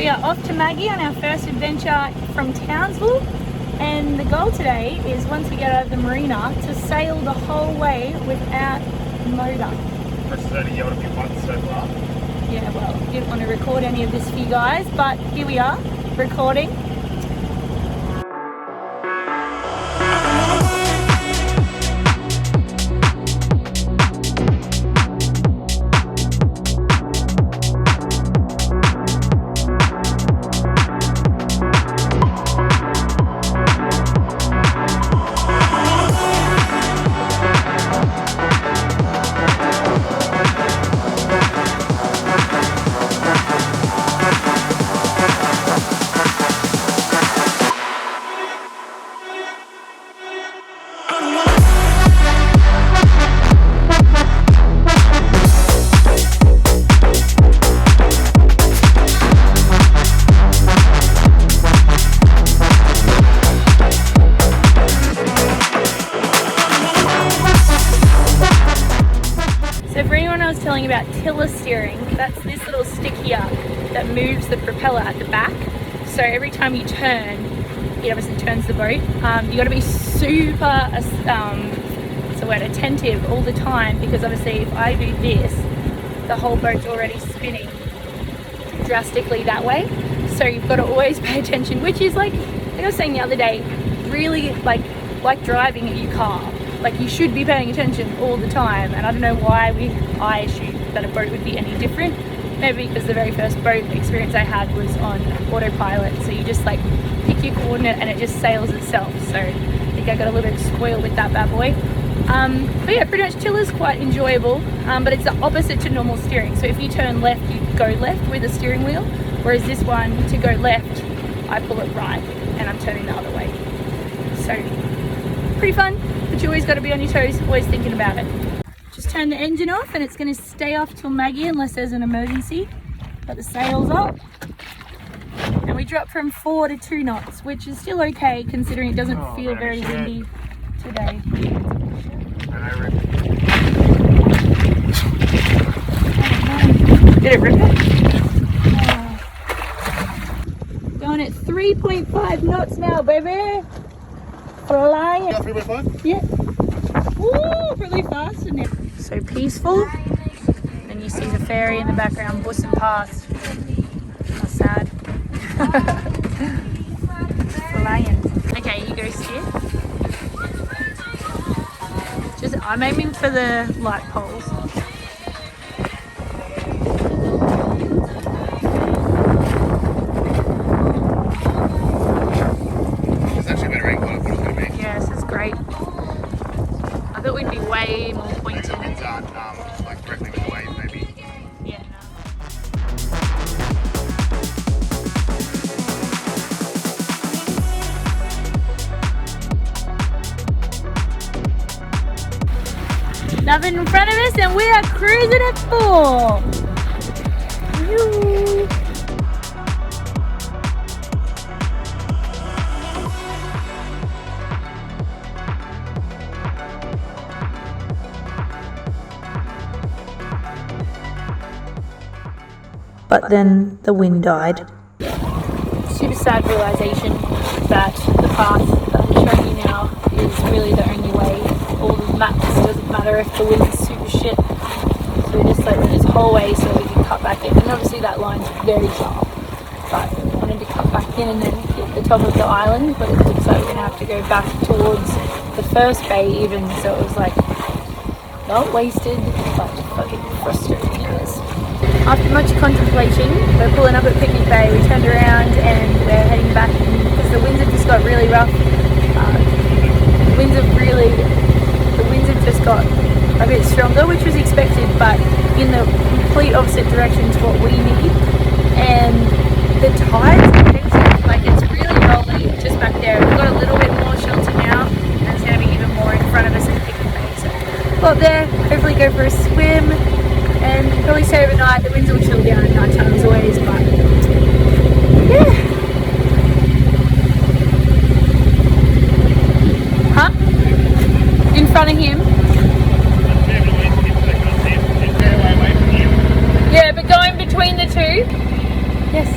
We are off to Maggie on our first adventure from Townsville, and the goal today is, once we get out of the marina, to sail the whole way without motor. That's only yachted me once so far. Yeah, well, didn't want to record any of this for you guys, but here we are, recording. Telling about tiller steering, that's this little stick here that moves the propeller at the back. So every time you turn, it obviously turns the boat. You got to be super attentive all the time, because obviously if I do this, the whole boat's already spinning drastically that way. So you've got to always pay attention, which is like I was saying the other day, really like driving your car. Like, you should be paying attention all the time, and I don't know why I assumed that a boat would be any different. Maybe because the very first boat experience I had was on autopilot, so you just like pick your coordinate and it just sails itself. So I think I got a little bit spoiled with that bad boy. But yeah, pretty much tiller's quite enjoyable, but it's the opposite to normal steering. So if you turn left, you go left with the steering wheel, whereas this one, to go left, I pull it right and I'm turning the other way. So pretty fun. But you always got to be on your toes, always thinking about it. Just turn the engine off and it's going to stay off till Maggie unless there's an emergency. Got the sails up. And we dropped from 4 to 2 knots, which is still okay considering it doesn't feel very windy today. Did it rip it? Going at 3.5 knots now, baby. Flying. 3.5? Yeah. Woo, really fast, isn't it? So peaceful. And you see the ferry in the background bussing past. How sad. Flying. Okay, you go steer. I'm aiming for the light poles. We'd be way more pointed. Like directly with the wave, maybe. Yeah, no. Nothing in front of us, and we are cruising at 4. Woo. But then the wind died. Super sad realization that the path that I'm showing you now is really the only way. All the maps, doesn't matter if the wind's super shit. So we just like went this whole way so we can cut back in. And obviously that line's very sharp. But I wanted to cut back in and then hit the top of the island. But it looks like we're going to have to go back towards the first bay even. So it was like, not wasted, but fucking frustrating it is. After much contemplation, we're pulling up at Picnic Bay. We turned around and we're heading back because the winds have just got really rough. The winds have just got a bit stronger, which was expected, but in the complete opposite direction to what we need. And the tides, like, it's really rolling just back there. We've got a little bit more shelter now, and it's going to be even more in front of us at Picnic Bay. So go up there, hopefully go for a swim. And probably stay overnight. The winds will chill down at night time as always, but yeah. Huh? In front of him? Yeah, but going between the two? Yes.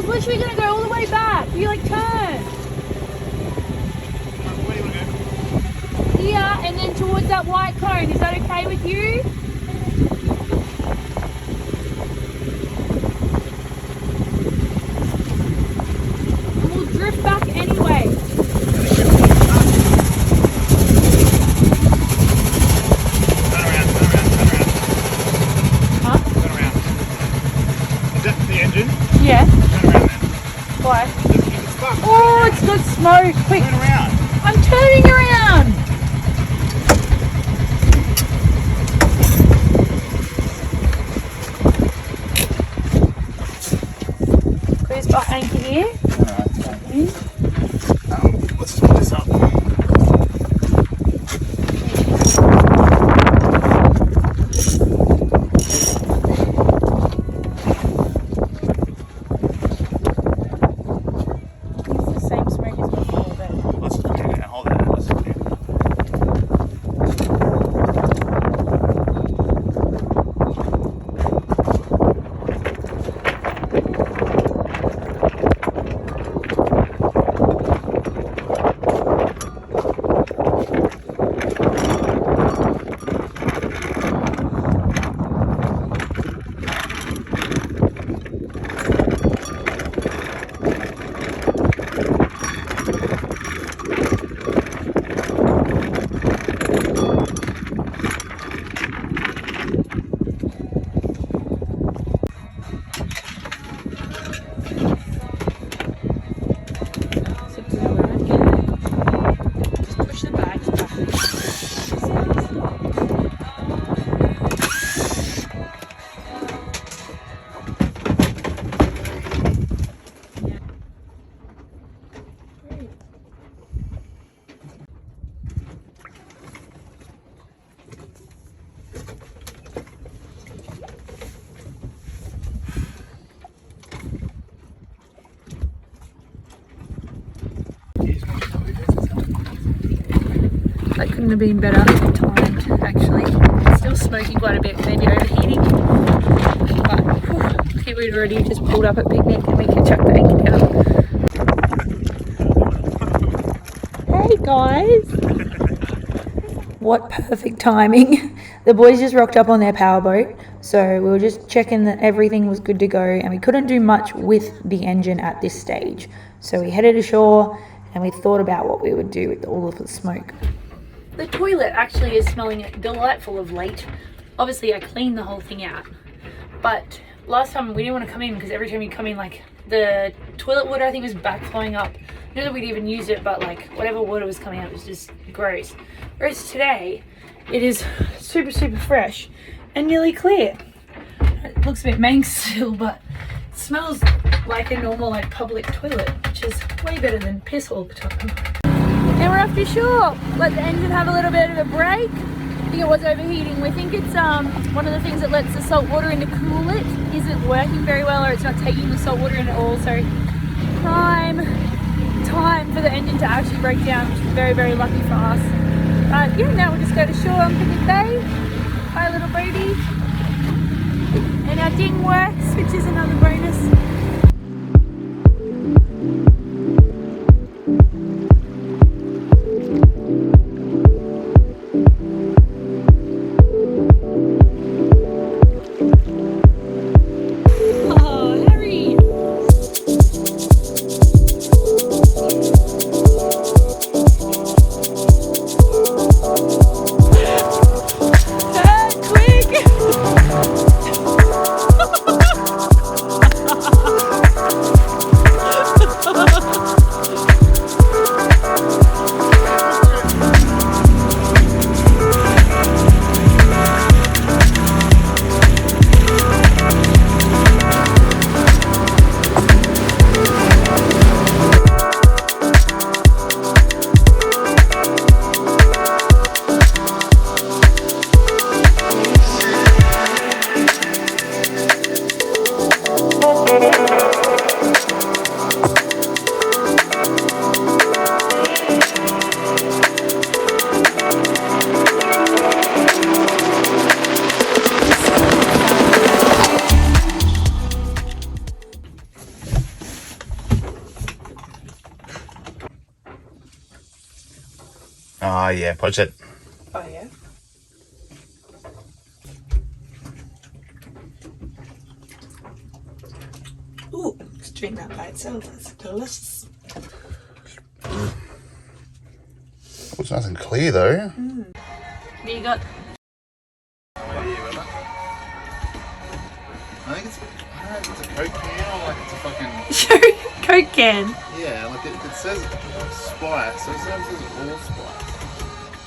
was literally going to go all the way back. You like turn. Where do you want to go? Here and then towards that white cone. Is that okay with you? And we'll drift back anyway. Turn around. Huh? Turn around. Is that the engine? Yeah. Turn around then. Why? It's stuck. Oh, it's got smoke. Quick. Turn around. I'm turning around. Please got anchor here. Let's just put this up. It's the same smoke as before, but Let's just put it down. Hold that. Let's just put it down. just push the bags back. That couldn't have been better timed, actually. It's still smoking quite a bit, maybe overheating. But I think we'd already just pulled up at picnic and we could chuck the anchor down. Hey guys! What perfect timing. The boys just rocked up on their powerboat, so we were just checking that everything was good to go, and we couldn't do much with the engine at this stage. So we headed ashore and we thought about what we would do with all of the smoke. The toilet actually is smelling delightful of late. Obviously I cleaned the whole thing out, but last time we didn't want to come in because every time you come in, like, the toilet water I think was backflowing up. Not that we'd even used it, but like whatever water was coming out was just gross. Whereas today it is super fresh and nearly clear. It looks a bit manx still, but it smells like a normal like public toilet, which is way better than piss all the time. And we're off to shore. Let the engine have a little bit of a break. I think it was overheating. We think it's one of the things that lets the salt water in to cool it isn't working very well, or it's not taking the salt water in at all. So prime time for the engine to actually break down, which is very lucky for us. But yeah, now we'll just go to shore on Picnic Bay, buy a little boatie, and our ding works, which is another bonus. Oh, yeah, watch it. Oh yeah. Ooh, just drink that by itself. That's delicious. It's nice and clear though. What you got? I think it's, I don't know if it's a Coke can or like it's a fucking... Coke can. Yeah, like it says spice, so it says allspice.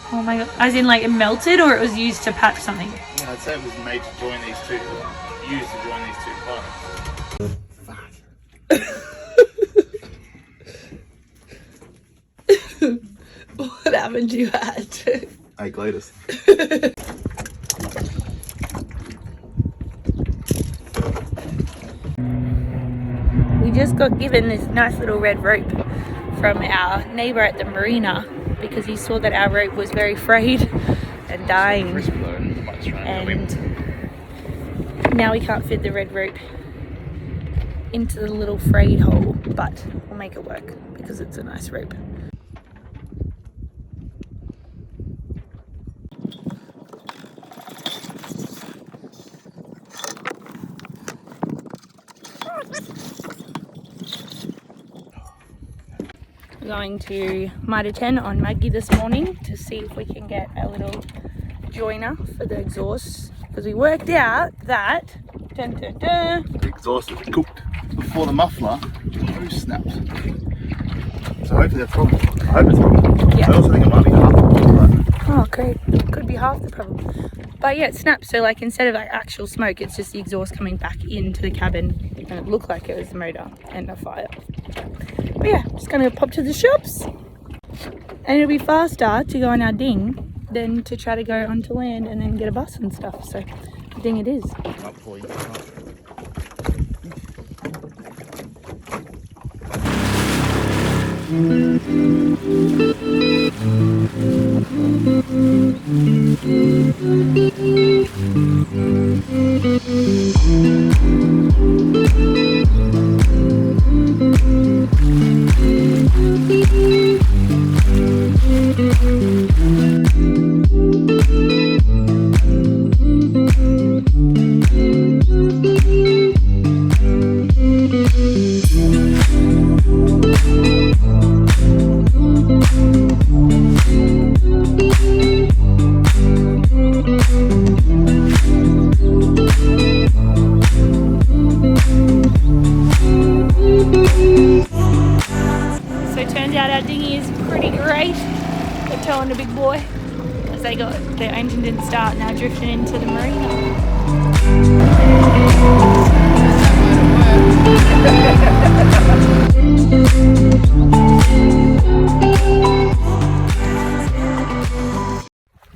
Oh my god. As in like it melted or it was used to patch something? Yeah, I'd say it was made to join these two, used to join these two parts. What haven't you had? Hey, Gladys. We just got given this nice little red rope from our neighbour at the marina because he saw that our rope was very frayed and dying. And now we can't fit the red rope into the little frayed hole, but we'll make it work because it's a nice rope. We're going to Mitre 10 on Maggie this morning to see if we can get a little joiner for the exhaust, because we worked out that The exhaust is cooked before the muffler, the hose snapped. So hopefully that's problem. I hope it's problem. Yeah. I also think it might be half the problem. oh great, could be half the problem, but yeah, it snapped. So like instead of like actual smoke, it's just the exhaust coming back into the cabin, and it looked like it was the motor and the fire. But yeah, just gonna pop to the shops, and it'll be faster to go on our ding than to try to go onto land and then get a bus and stuff. So ding it is. So it turns out our dinghy is pretty great. They're towing the big boy as they got their engine didn't start, now drifting into the marina.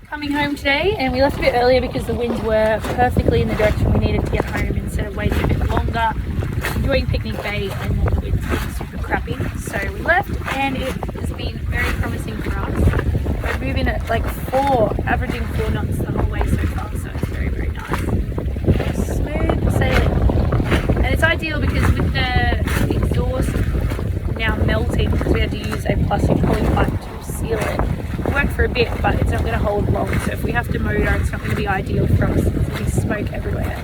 Coming home today, and we left a bit earlier because the winds were perfectly in the direction we needed to get home instead of waiting a bit longer, enjoying Picnic Bay, and then the winds being super crappy. So we left, and it has been very promising for us. We're moving at like 4, averaging 4 knots the whole way so far, so it's very, very nice. Smooth sailing. And it's ideal because with the exhaust now melting, because we had to use a plastic poly pipe to seal it, it worked for a bit, but it's not going to hold long. So if we have to motor, it's not going to be ideal for us. There's going to be smoke everywhere.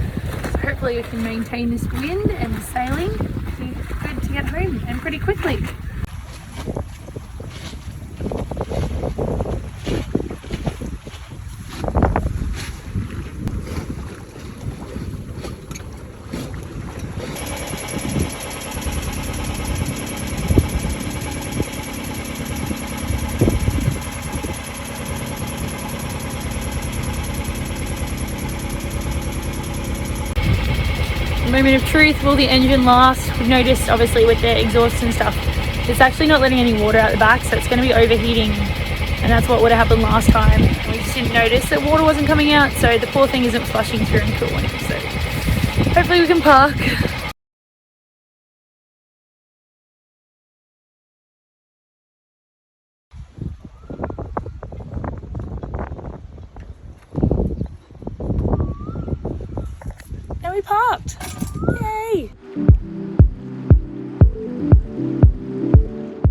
So hopefully we can maintain this wind and the sailing. It'll be good to get home, and pretty quickly. Moment of truth, will the engine last? We've noticed obviously with the exhaust and stuff, it's actually not letting any water out the back, so it's going to be overheating, and that's what would have happened last time. We just didn't notice that water wasn't coming out, so the poor thing isn't flushing through and cooling. So hopefully we can park. And we parked.